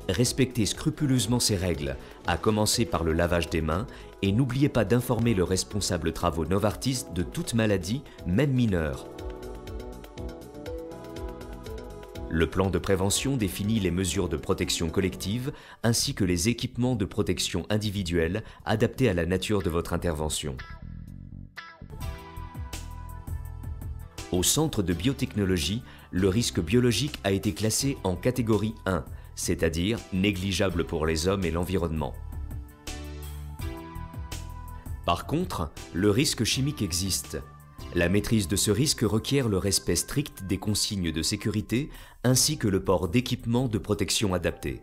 Respectez scrupuleusement ces règles, à commencer par le lavage des mains, et n'oubliez pas d'informer le responsable travaux Novartis de toute maladie, même mineure. Le plan de prévention définit les mesures de protection collective ainsi que les équipements de protection individuelle adaptés à la nature de votre intervention. Au Centre de biotechnologie, le risque biologique a été classé en catégorie 1, c'est-à-dire négligeable pour les hommes et l'environnement. Par contre, le risque chimique existe. La maîtrise de ce risque requiert le respect strict des consignes de sécurité ainsi que le port d'équipements de protection adaptés.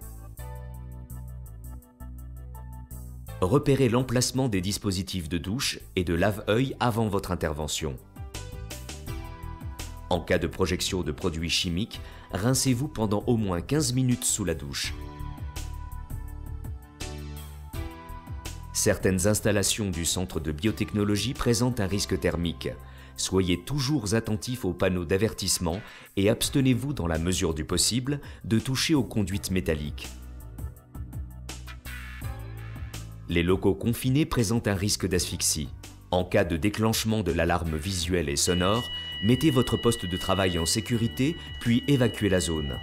Repérez l'emplacement des dispositifs de douche et de lave-œil avant votre intervention. En cas de projection de produits chimiques, rincez-vous pendant au moins 15 minutes sous la douche. Certaines installations du centre de biotechnologie présentent un risque thermique. Soyez toujours attentifs aux panneaux d'avertissement et abstenez-vous dans la mesure du possible de toucher aux conduites métalliques. Les locaux confinés présentent un risque d'asphyxie. En cas de déclenchement de l'alarme visuelle et sonore, mettez votre poste de travail en sécurité puis évacuez la zone.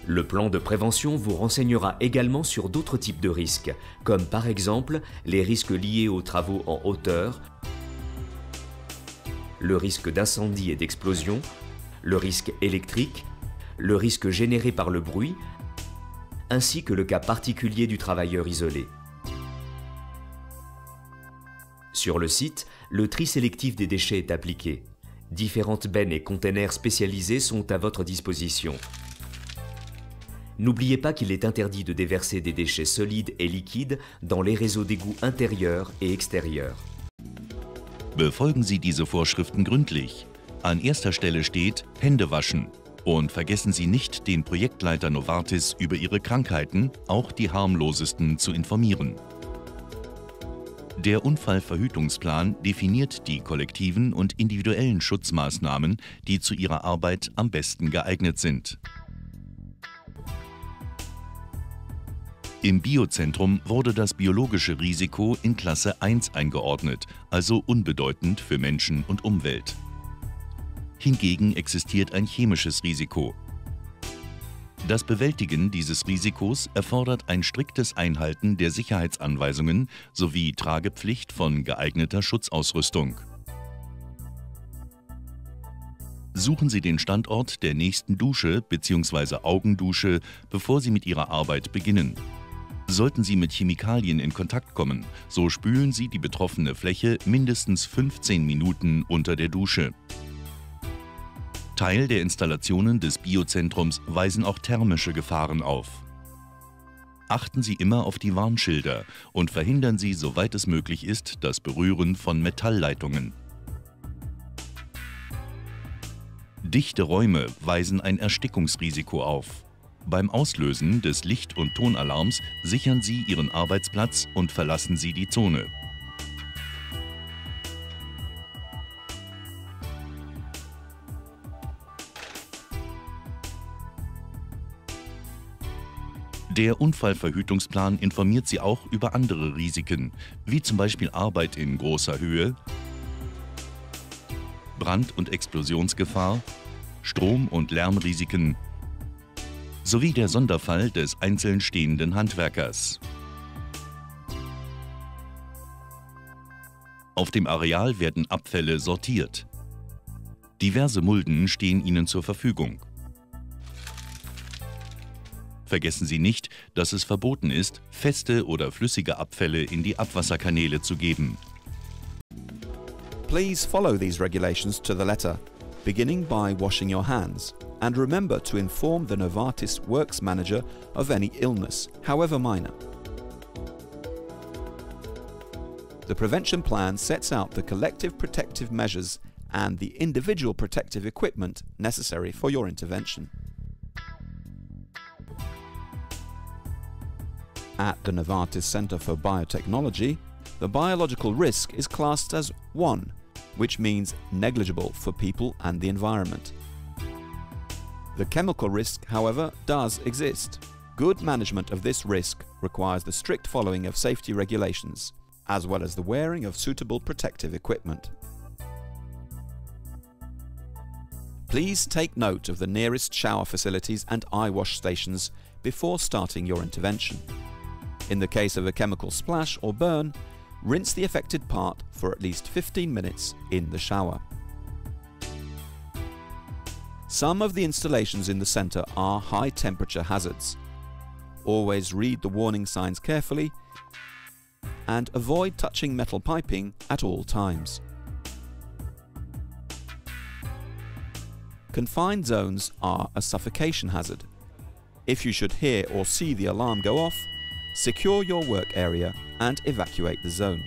Le plan de prévention vous renseignera également sur d'autres types de risques, comme par exemple les risques liés aux travaux en hauteur, le risque d'incendie et d'explosion, le risque électrique, le risque généré par le bruit, ainsi que le cas particulier du travailleur isolé. Sur le site, le tri sélectif des déchets est appliqué. Différentes bennes et containers spécialisés sont à votre disposition. N'oubliez pas qu'il est interdit de déverser des déchets solides et liquides dans les réseaux d'égouts intérieurs et extérieurs. Befolgen Sie diese Vorschriften gründlich. An erster Stelle steht Hände waschen. Und vergessen Sie nicht, den Projektleiter Novartis über Ihre Krankheiten, auch die harmlosesten, zu informieren. Der Unfallverhütungsplan definiert die kollektiven und individuellen Schutzmaßnahmen, die zu Ihrer Arbeit am besten geeignet sind. Im Biozentrum wurde das biologische Risiko in Klasse 1 eingeordnet, also unbedeutend für Menschen und Umwelt. Hingegen existiert ein chemisches Risiko. Das Bewältigen dieses Risikos erfordert ein striktes Einhalten der Sicherheitsanweisungen sowie Tragepflicht von geeigneter Schutzausrüstung. Suchen Sie den Standort der nächsten Dusche bzw. Augendusche, bevor Sie mit Ihrer Arbeit beginnen. Sollten Sie mit Chemikalien in Kontakt kommen, so spülen Sie die betroffene Fläche mindestens 15 Minuten unter der Dusche. Teil der Installationen des Biozentrums weisen auch thermische Gefahren auf. Achten Sie immer auf die Warnschilder und verhindern Sie, soweit es möglich ist, das Berühren von Metallleitungen. Dichte Räume weisen ein Erstickungsrisiko auf. Beim Auslösen des Licht- und Tonalarms sichern Sie Ihren Arbeitsplatz und verlassen Sie die Zone. Der Unfallverhütungsplan informiert Sie auch über andere Risiken, wie zum Beispiel Arbeit in großer Höhe, Brand- und Explosionsgefahr, Strom- und Lärmrisiken sowie der Sonderfall des einzeln stehenden Handwerkers. Auf dem Areal werden Abfälle sortiert. Diverse Mulden stehen Ihnen zur Verfügung. Vergessen Sie nicht, dass es verboten ist, feste oder flüssige Abfälle in die Abwasserkanäle zu geben. Please follow these regulations to the letter, beginning by washing your hands, and remember to inform the Novartis Works Manager of any illness, however minor. The prevention plan sets out the collective protective measures and the individual protective equipment necessary for your intervention. At the Novartis Center for Biotechnology, The biological risk is classed as 1, which means negligible for people and the environment. The chemical risk, however, does exist. Good management of this risk requires the strict following of safety regulations, as well as the wearing of suitable protective equipment. Please take note of the nearest shower facilities and eye wash stations before starting your intervention. In the case of a chemical splash or burn, rinse the affected part for at least 15 minutes in the shower. Some of the installations in the centre are high temperature hazards. Always read the warning signs carefully and avoid touching metal piping at all times. Confined zones are a suffocation hazard. If you should hear or see the alarm go off, secure your work area and evacuate the zone.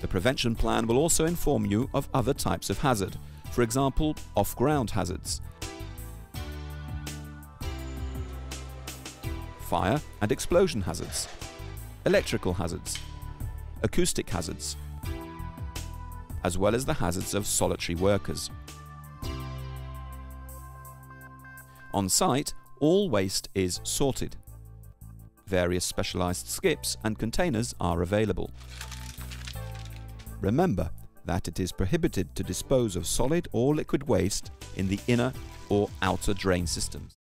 The prevention plan will also inform you of other types of hazard, for example, off-ground hazards, fire and explosion hazards, electrical hazards, acoustic hazards, as well as the hazards of solitary workers. On site, all waste is sorted. Various specialised skips and containers are available. Remember that it is prohibited to dispose of solid or liquid waste in the inner or outer drain systems.